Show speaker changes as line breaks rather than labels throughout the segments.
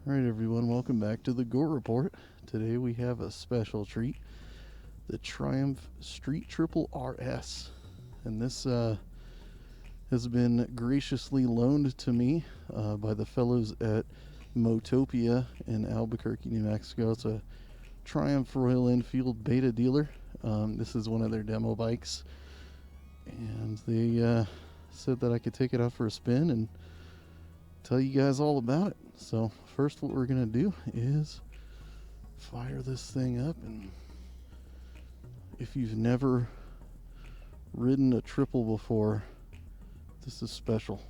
Alright everyone, welcome back to the Gore Report. Today we have a special treat, the Triumph Street Triple RS. And this has been graciously loaned to me by the fellows at Motopia in Albuquerque, New Mexico. It's a Triumph Royal Enfield beta dealer. This is one of their demo bikes. And they said that I could take it out for a spin and tell you guys all about it. So first what we're gonna do is fire this thing up, and if you've never ridden a triple before, this is special.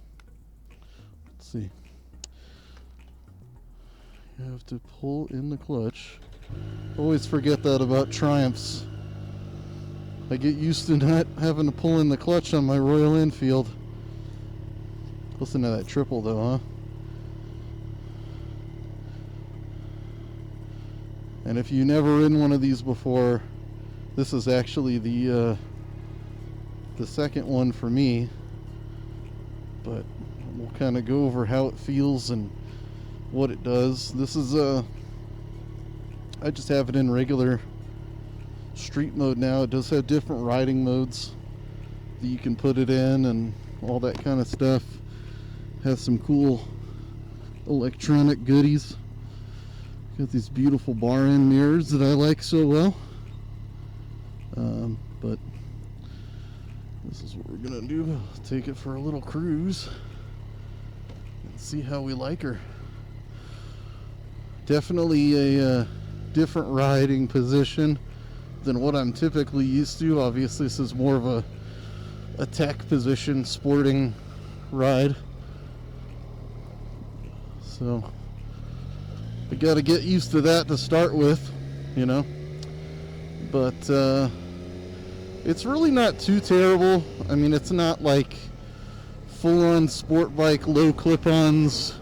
Let's see. You have to pull in the clutch. Always forget that about Triumphs. I get used to not having to pull in the clutch on my Royal Enfield. Listen to that triple though, huh? And if you never ridden one of these before, this is actually the second one for me. But we'll kind of go over how it feels and what it does. This is I just have it in regular street mode now. It does have different riding modes that you can put it in and all that kind of stuff. Has some cool electronic goodies. Got these beautiful bar end mirrors that I like so well. But this is what we're gonna do. Take it for a little cruise and see how we like her. Definitely a different riding position than what I'm typically used to. Obviously this is more of a tech position, sporting ride. So we got to get used to that to start with, you know. But it's really not too terrible. I mean, it's not like full-on sport bike, low clip-ons.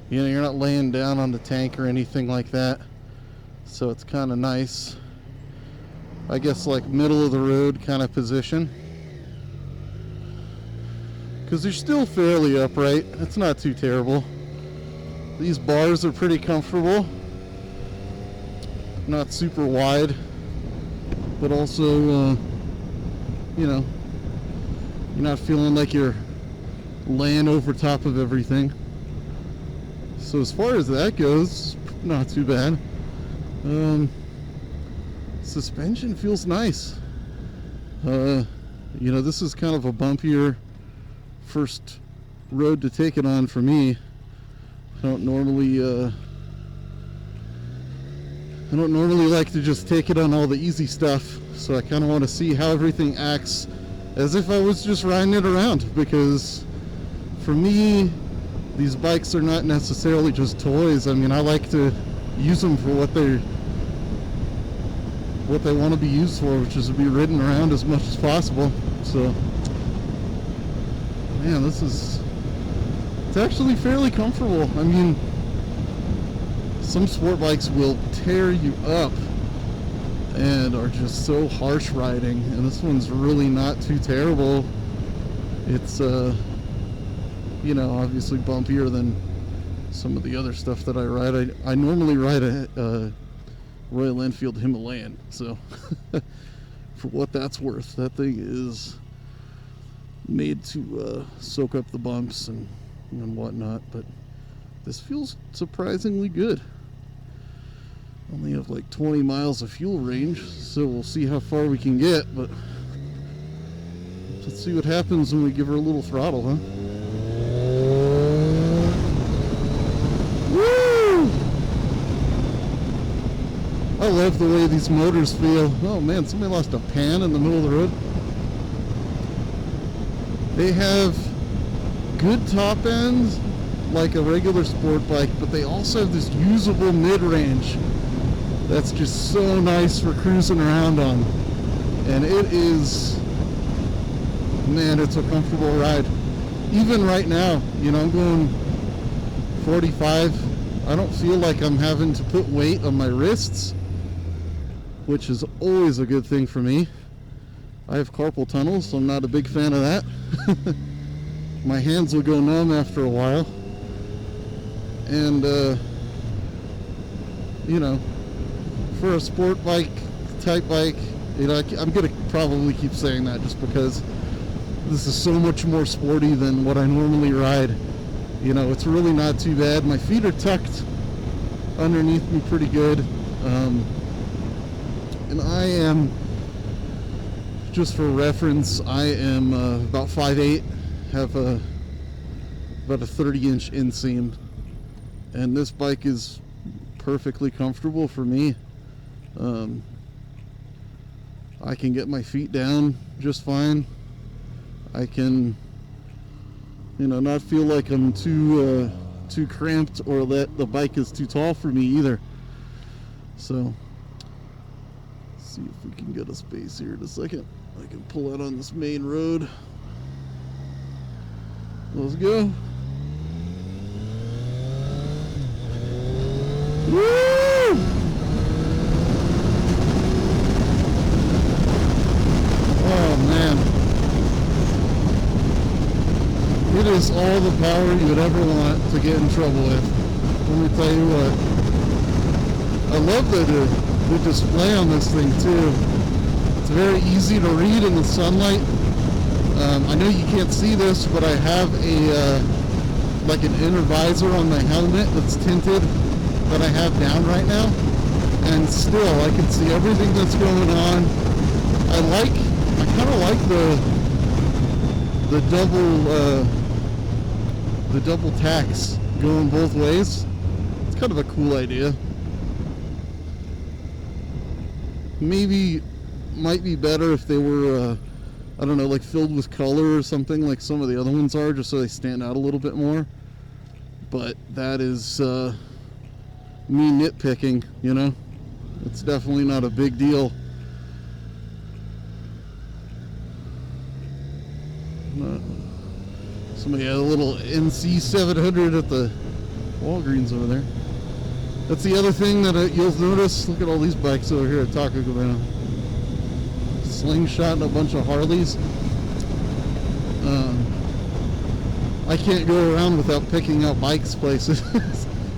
You know, you're not laying down on the tank or anything like that. So it's kind of nice. I guess like middle of the road kind of position. Because they're still fairly upright. It's not too terrible. These bars are pretty comfortable. Not super wide, but also, you know, you're not feeling like you're laying over top of everything. So as far as that goes, not too bad. Suspension feels nice. You know, this is kind of a bumpier first road to take it on for me. I don't normally like to just take it on all the easy stuff, so I kind of want to see how everything acts as if I was just riding it around, because for me these bikes are not necessarily just toys. I mean, I like to use them for what they want to be used for, which is to be ridden around as much as possible. So man, it's actually fairly comfortable. I mean, some sport bikes will tear you up and are just so harsh riding, and this one's really not too terrible. It's you know, obviously bumpier than some of the other stuff that I ride. I normally ride a Royal Enfield Himalayan, so for what that's worth, that thing is made to soak up the bumps and whatnot, but this feels surprisingly good. Only have like 20 miles of fuel range, so we'll see how far we can get, but let's see what happens when we give her a little throttle, huh? Woo! I love the way these motors feel. Oh man, somebody lost a pan in the middle of the road. They have good top ends like a regular sport bike, but they also have this usable mid-range that's just so nice for cruising around on. And it is, man, it's a comfortable ride. Even right now, you know, I'm going 45. I don't feel like I'm having to put weight on my wrists, which is always a good thing for me. I have carpal tunnel, so I'm not a big fan of that. My hands will go numb after a while. And you know, for a sport bike type bike, you know, I'm gonna probably keep saying that just because this is so much more sporty than what I normally ride. You know, it's really not too bad. My feet are tucked underneath me pretty good. And I am, just for reference, I am about 5'8", have about a 30-inch inseam, and this bike is perfectly comfortable for me. I can get my feet down just fine. I can, you know, not feel like I'm too cramped or that the bike is too tall for me either. So, let's see if we can get a space here in a second. I can pull out on this main road. Let's go. Woo! Oh man. It is all the power you would ever want to get in trouble with. Let me tell you what. I love the display on this thing too. It's very easy to read in the sunlight. I know you can't see this, but I have a like an inner visor on my helmet that's tinted that I have down right now, and still I can see everything that's going on. I kind of like the double tacks going both ways. It's kind of a cool idea. Maybe might be better if they were I don't know, like filled with color or something like some of the other ones are, just so they stand out a little bit more. But that is me nitpicking, you know. It's definitely not a big deal. Somebody had a little NC 700 at the Walgreens over there. That's the other thing that you'll notice. Look at all these bikes over here at Taco Cabana. Slingshot and a bunch of Harleys. I can't go around without picking out bikes places.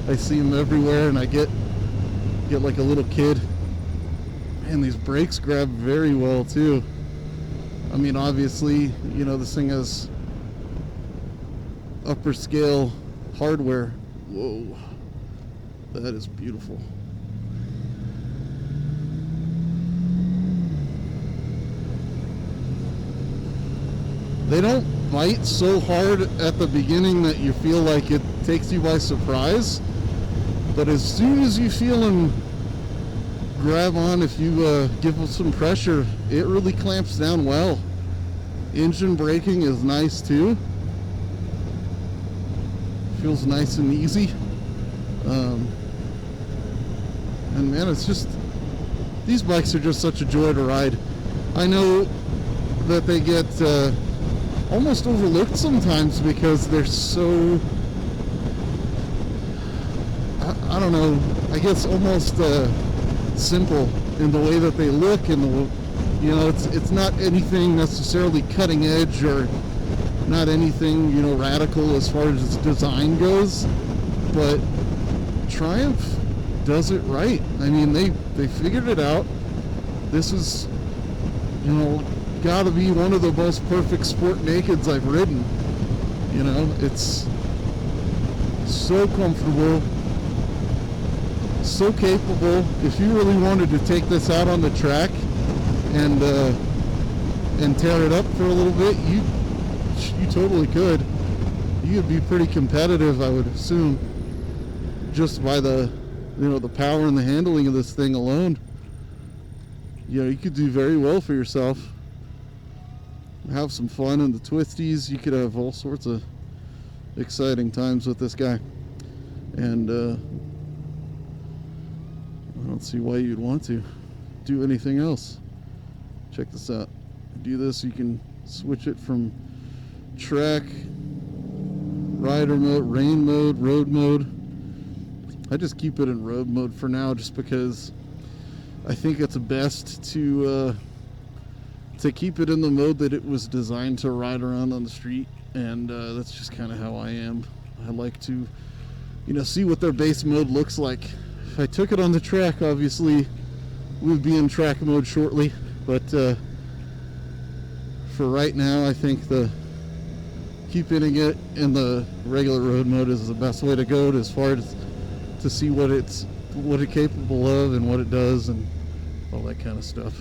I see them everywhere, and I get like a little kid. Man, these brakes grab very well too. I mean, obviously, you know, this thing has upper scale hardware. Whoa, that is beautiful. They don't bite so hard at the beginning that you feel like it takes you by surprise, but as soon as you feel them grab on, if you give them some pressure, it really clamps down well. Engine braking is nice too. Feels nice and easy. And man, it's just, these bikes are just such a joy to ride. I know that they get almost overlooked sometimes because they're so, I don't know, I guess almost simple in the way that they look, and the, you know, it's not anything necessarily cutting edge or not anything, you know, radical as far as its design goes, but Triumph does it right. I mean, they figured it out. This is, you know, gotta be one of the most perfect sport nakeds I've ridden. You know, it's so comfortable, so capable. If you really wanted to take this out on the track and tear it up for a little bit, you totally could. You'd be pretty competitive, I would assume, just by the, you know, the power and the handling of this thing alone. You know, you could do very well for yourself. Have some fun in the twisties. You could have all sorts of exciting times with this guy. And I don't see why you'd want to do anything else. Check this out. Do this, you can switch it from track, rider mode, rain mode, road mode. I just keep it in road mode for now, just because I think it's best to keep it in the mode that it was designed to ride around on the street, and that's just kind of how I am. I like to, you know, see what their base mode looks like, if I took it on the track, obviously we'd be in track mode shortly, but for right now, I think the keeping it in the regular road mode is the best way to go as far as to see what it's capable of and what it does and all that kind of stuff.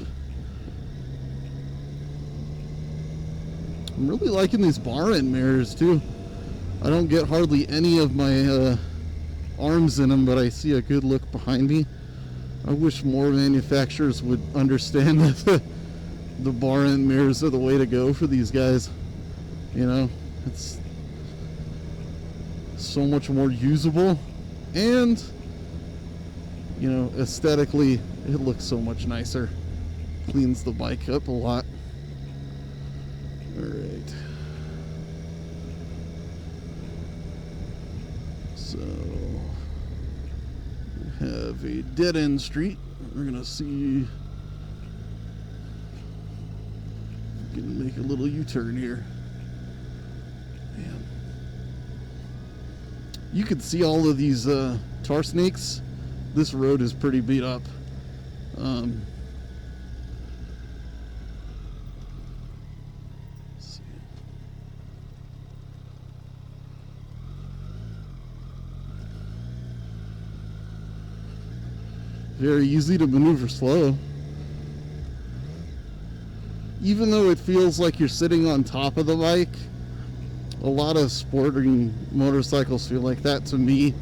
I'm really liking these bar end mirrors too. I don't get hardly any of my arms in them, but I see a good look behind me. I wish more manufacturers would understand that the bar end mirrors are the way to go for these guys. You know, it's so much more usable, and you know, aesthetically it looks so much nicer. Cleans the bike up a lot. All right, so we have a dead end street. We're gonna see if we can make a little U-turn here. Man, you can see all of these tar snakes. This road is pretty beat up. Let's see. Very easy to maneuver slow. Even though it feels like you're sitting on top of the bike, a lot of sporting motorcycles feel like that to me,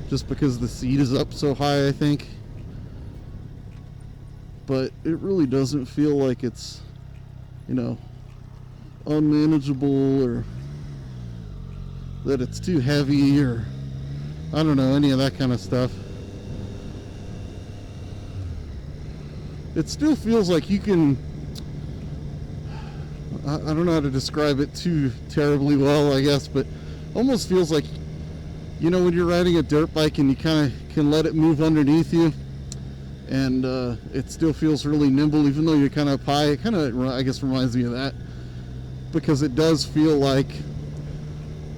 just because the seat is up so high, I think. But it really doesn't feel like it's, you know, unmanageable or that it's too heavy or I don't know, any of that kind of stuff. It still feels like you can, I don't know how to describe it too terribly well, I guess, but almost feels like, you know, when you're riding a dirt bike and you kind of can let it move underneath you, and it still feels really nimble even though you're kind of up high. It kind of, I guess, reminds me of that, because it does feel like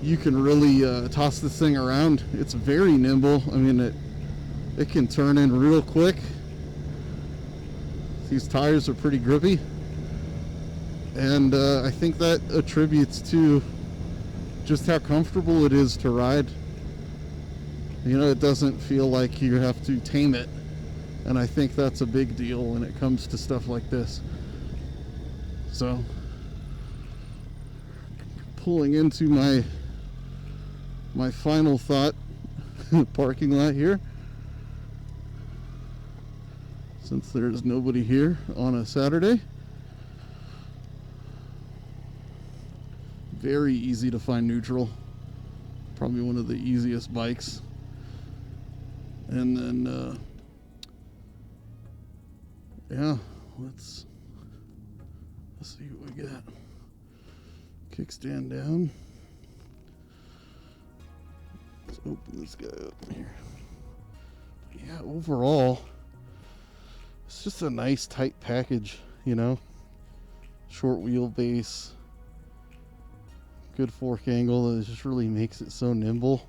you can really toss this thing around. It's very nimble. I mean, it can turn in real quick. These tires are pretty grippy, and I think that attributes to just how comfortable it is to ride. You know, it doesn't feel like you have to tame it, and I think that's a big deal when it comes to stuff like this. So, pulling into my final thought parking lot here, since there's nobody here on a Saturday. Very easy to find neutral. Probably one of the easiest bikes. And then, yeah, let's see what we got. Kickstand down. Let's open this guy up here. Yeah, overall, it's just a nice tight package, you know. Short wheelbase, good fork angle that just really makes it so nimble.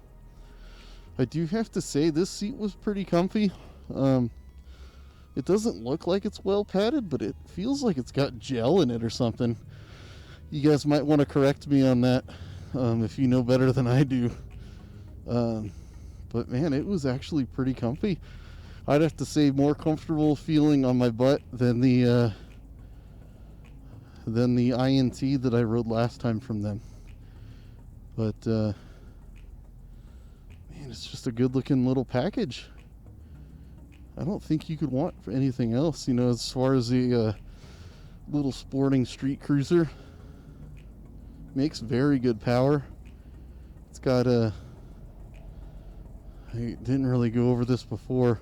I do have to say this seat was pretty comfy. It doesn't look like it's well padded, but it feels like it's got gel in it or something. You guys might want to correct me on that if you know better than I do. But man, it was actually pretty comfy. I'd have to say more comfortable feeling on my butt than the INT that I rode last time from them. But man, it's just a good looking little package. I don't think you could want for anything else, you know, as far as the little sporting street cruiser. Makes very good power. It's got a, I didn't really go over this before,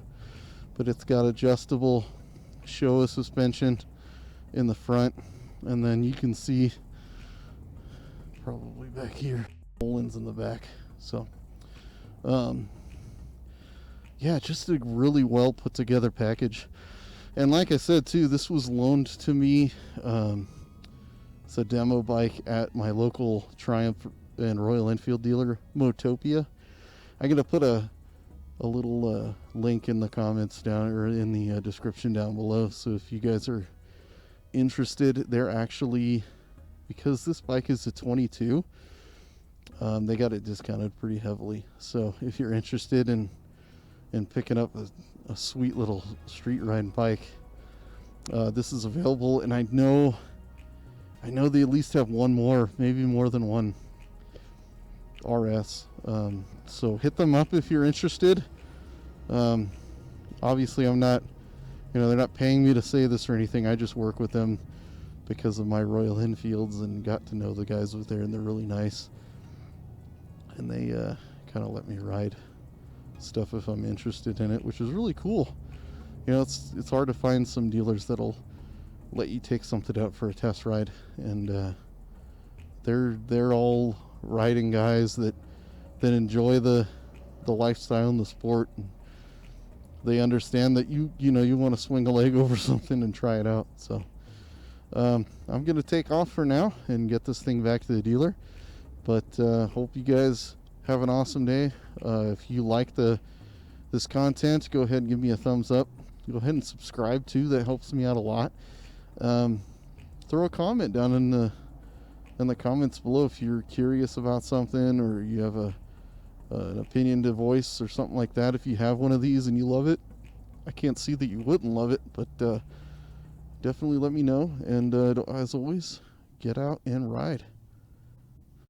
but it's got adjustable Showa suspension in the front, and then you can see probably back here Rollins in the back. So yeah, just a really well put together package. And like I said too, this was loaned to me. It's a demo bike at my local Triumph and Royal Enfield dealer, Motopia. I'm gonna put a a little link in the comments down, or in the description down below. So if you guys are interested, they're actually, because this bike is a 22, they got it discounted pretty heavily. So if you're interested in picking up a sweet little street riding bike, this is available. And I know they at least have one more, maybe more than one RS. So hit them up if you're interested. Obviously I'm not, they're not paying me to say this or anything. I just work with them because of my Royal Enfields and got to know the guys over there, and they're really nice. And they kind of let me ride stuff if I'm interested in it, which is really cool. It's hard to find some dealers that'll let you take something out for a test ride, and they're all riding guys that enjoy the lifestyle and the sport. And they understand that you want to swing a leg over something and try it out. So I'm gonna take off for now and get this thing back to the dealer. But hope you guys have an awesome day. If you like this content, go ahead and give me a thumbs up. Go ahead and subscribe too. That helps me out a lot. Throw a comment down in the comments below if you're curious about something, or you have an opinion to voice or something like that. If you have one of these and you love it, I can't see that you wouldn't love it, but definitely let me know. And as always, get out and ride.